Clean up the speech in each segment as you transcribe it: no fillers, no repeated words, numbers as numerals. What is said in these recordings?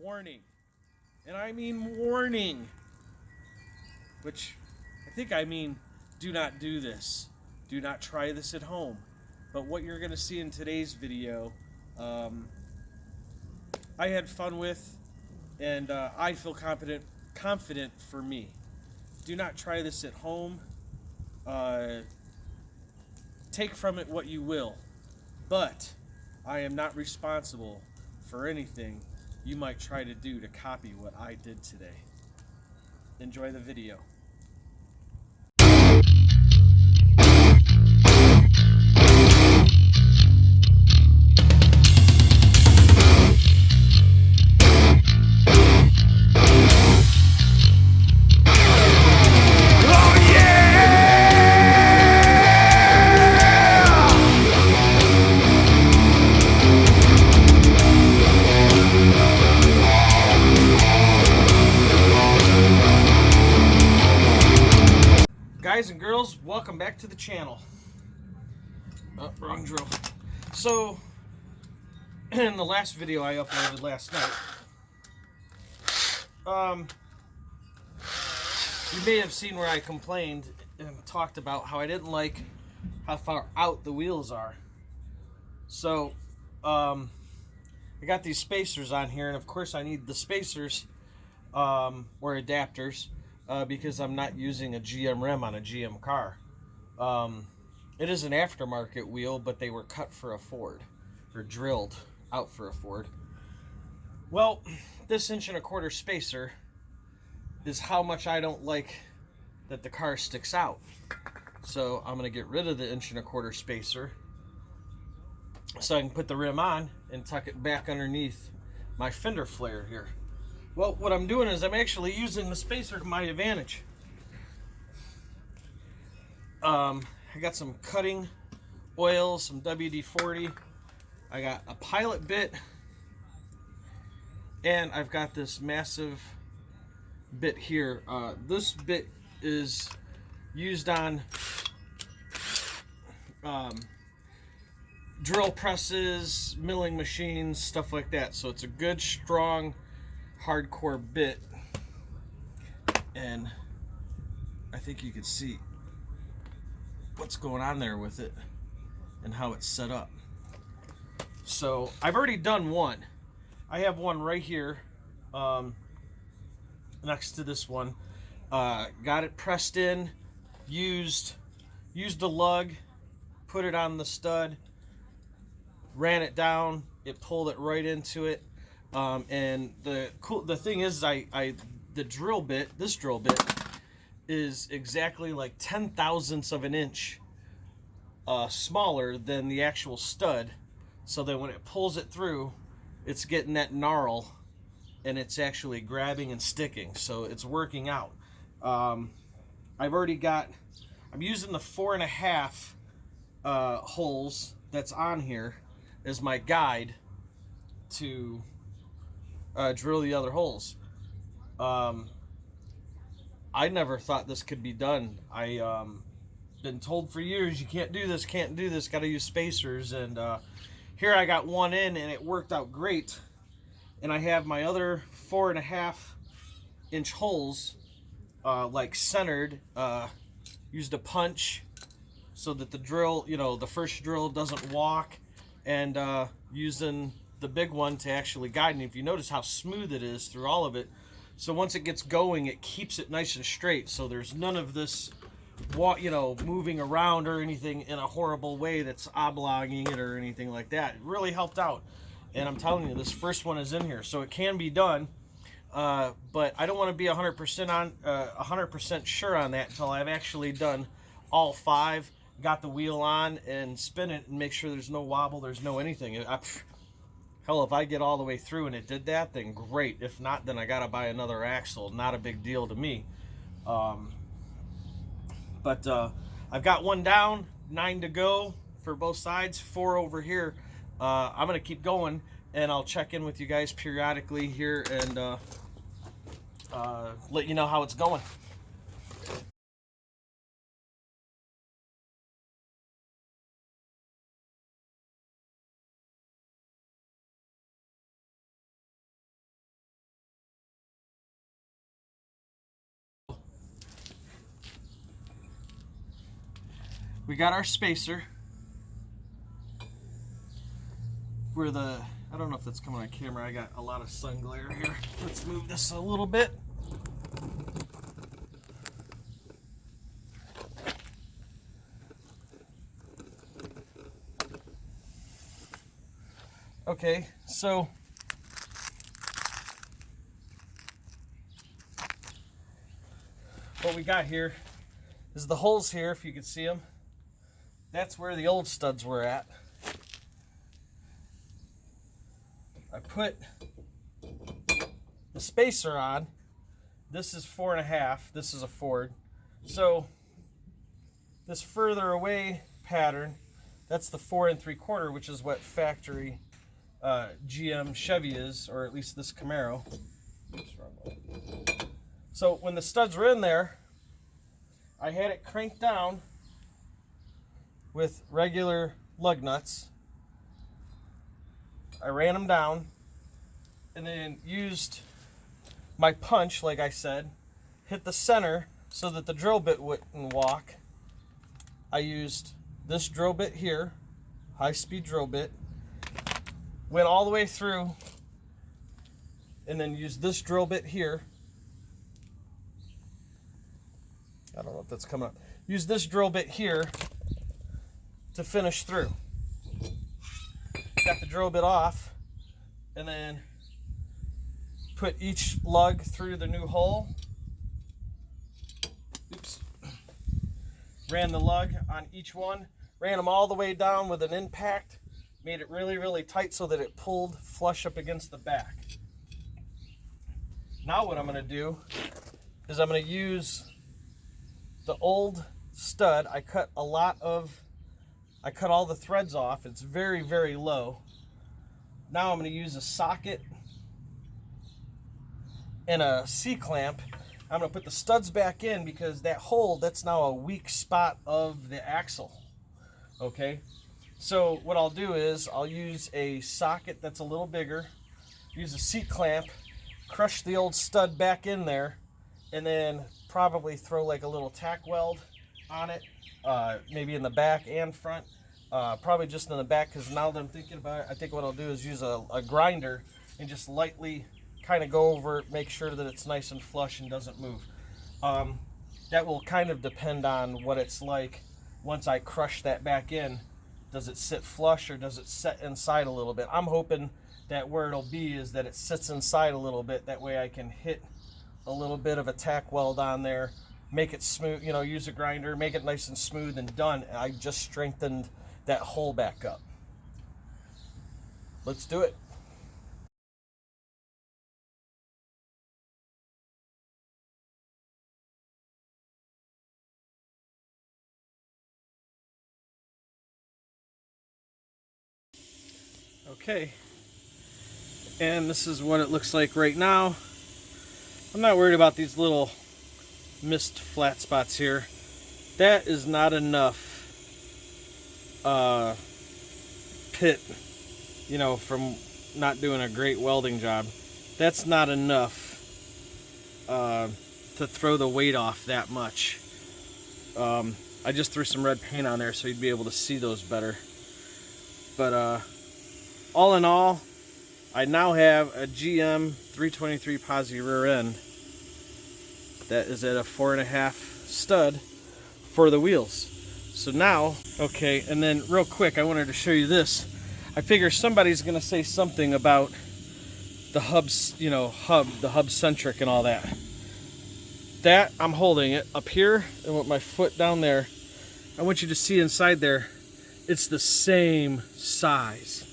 warning, and I mean warning, which I think I mean do not do this. Do not try this at home. But what you're going to see in today's video, I had fun with, and I feel confident for me. Do not try this at home. Take from it what you will, but I am not responsible for anything you might try to do to copy what I did today. Enjoy the video. Guys and girls, welcome back to the channel. Oh, wrong drill. So, in the last video I uploaded last night, you may have seen where I complained and talked about how I didn't like how far out the wheels are. So, I got these spacers on here, and of course I need the spacers or adapters. Because I'm not using a GM rim on a GM car. It is an aftermarket wheel, but they were cut for a Ford, or drilled out for a Ford. Well, this 1.25" spacer is how much I don't like that the car sticks out. So I'm going to get rid of the 1.25" spacer so I can put the rim on and tuck it back underneath my fender flare here. Well, what I'm doing is I'm actually using the spacer to my advantage. I got some cutting oil, some WD-40. I got a pilot bit, and I've got this massive bit here. This bit is used on drill presses, milling machines, stuff like that. So it's a good, strong, hardcore bit, and I think you can see what's going on there with it and how it's set up. So I've already done one. I have one right here next to this one. Got it pressed in, used the lug, put it on the stud, ran it down, it pulled it right into it. And the thing is, the drill bit, this drill bit, is exactly like 0.010 of an inch smaller than the actual stud. So that when it pulls it through, it's getting that gnarl, and it's actually grabbing and sticking. So it's working out. I'm using the 4.5 holes that's on here as my guide to drill the other holes. I never thought this could be done. I been told for years you can't do this, got to use spacers, and here I got one in and it worked out great. And I have my other 4.5" holes like centered. Used a punch so that the drill, the first drill doesn't walk, and using the big one to actually guide. And if you notice how smooth it is through all of it, so once it gets going, it keeps it nice and straight, so there's none of this moving around or anything in a horrible way that's oblonging it or anything like that. It really helped out, and I'm telling you, this first one is in here, so it can be done. But I don't want to be 100% sure on that until I've actually done all 5, got the wheel on and spin it and make sure there's no wobble, there's no anything. Hell, if I get all the way through and it did that, then great. If not, then I gotta buy another axle. Not a big deal to me. But I've got one down, 9 to go for both sides, 4 over here. I'm gonna keep going, and I'll check in with you guys periodically here and let you know how it's going. we got our spacer where the, I don't know if that's coming on camera, I got a lot of sun glare here. Let's move this a little bit. Okay, so what we got here is the holes here, if you can see them. That's where the old studs were at. I put the spacer on. This is 4.5, this is a Ford. So this further away pattern, that's the 4 3/4, which is what factory GM Chevy is, or at least this Camaro. So when the studs were in there, I had it cranked down with regular lug nuts. I ran them down and then used my punch, like I said, hit the center so that the drill bit wouldn't walk. I used this drill bit here, high-speed drill bit, went all the way through, and then used this drill bit here. I don't know if that's coming up. Use this drill bit here to finish through. Got the drill bit off, and then put each lug through the new hole. Oops. Ran the lug on each one, ran them all the way down with an impact, made it really, really tight so that it pulled flush up against the back. Now what I'm going to do is I'm going to use the old stud. I cut all the threads off. It's very, very low. Now I'm going to use a socket and a C-clamp. I'm going to put the studs back in because that hole, that's now a weak spot of the axle. Okay, so what I'll do is I'll use a socket that's a little bigger, use a C-clamp, crush the old stud back in there, and then probably throw like a little tack weld on it, maybe in the back and front. Probably just in the back, because now that I'm thinking about it, I think what I'll do is use a grinder and just lightly kind of go over it, make sure that it's nice and flush and doesn't move. That will kind of depend on what it's like once I crush that back in. Does it sit flush or does it set inside a little bit? I'm hoping that where it'll be is that it sits inside a little bit. That way I can hit a little bit of a tack weld on there, make it smooth, you know, use a grinder, make it nice and smooth and done. I just strengthened that hole back up. Let's do it. Okay, and this is what it looks like right now. I'm not worried about these little missed flat spots here. That is not enough pit, you know, from not doing a great welding job. That's not enough to throw the weight off that much. I just threw some red paint on there so you'd be able to see those better. But all in all, I now have a GM 323 posi rear end that is at a 4.5 stud for the wheels. So now, okay, and then real quick, I wanted to show you this. I figure somebody's gonna say something about the hubs, you know, the hub centric and all that. That, I'm holding it up here and with my foot down there. I want you to see inside there, it's the same size.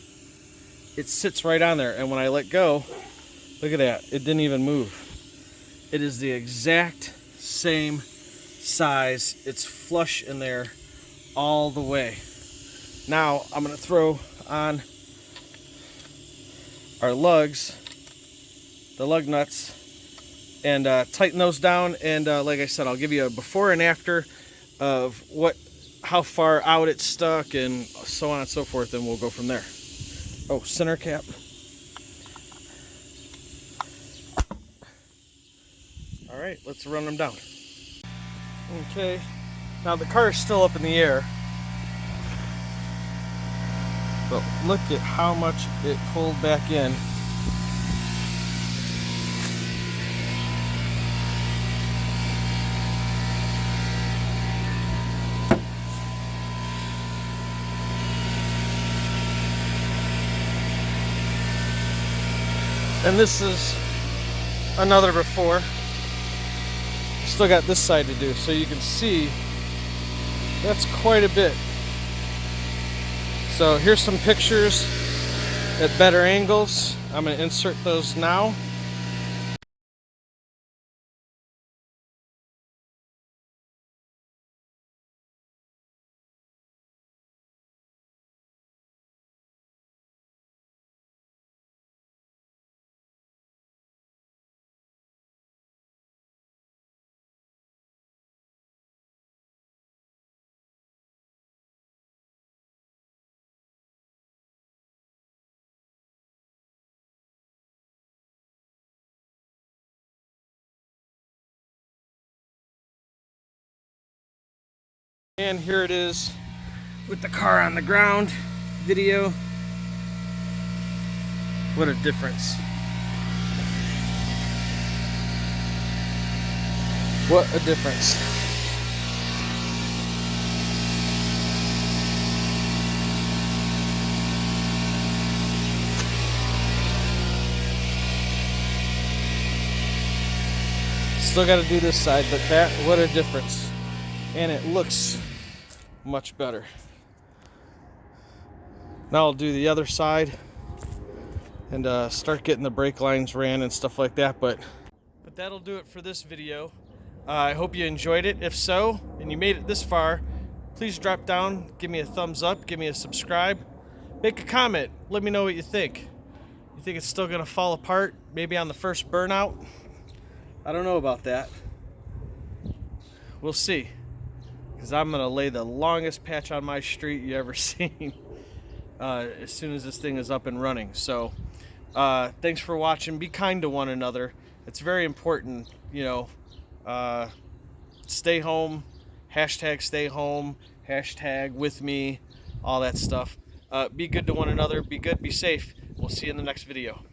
It sits right on there, and when I let go, look at that, it didn't even move. It is the exact same size. It's flush in there all the way. Now I'm going to throw on our lugs, the lug nuts, and tighten those down. And like I said, I'll give you a before and after of how far out it's stuck and so on and so forth, and we'll go from there. Oh, center cap. All right, let's run them down. Okay, now the car is still up in the air. But look at how much it pulled back in. And this is another before. Still got this side to do, so you can see that's quite a bit. So here's some pictures at better angles. I'm going to insert those now. And here it is with the car on the ground video. What a difference. What a difference. Still got to do this side, but that, what a difference. And it looks much better. Now I'll do the other side and start getting the brake lines ran and stuff like that. But that'll do it for this video. I hope you enjoyed it. If so, and you made it this far, please drop down, give me a thumbs up, give me a subscribe, make a comment, let me know what you think. You think it's still gonna fall apart, maybe on the first burnout? I don't know about that. We'll see. Because I'm going to lay the longest patch on my street you ever seen as soon as this thing is up and running. So thanks for watching. Be kind to one another. It's very important, you know. Stay home, hashtag stay home, hashtag with me, all that stuff. Be good to one another. Be good, be safe. We'll see you in the next video.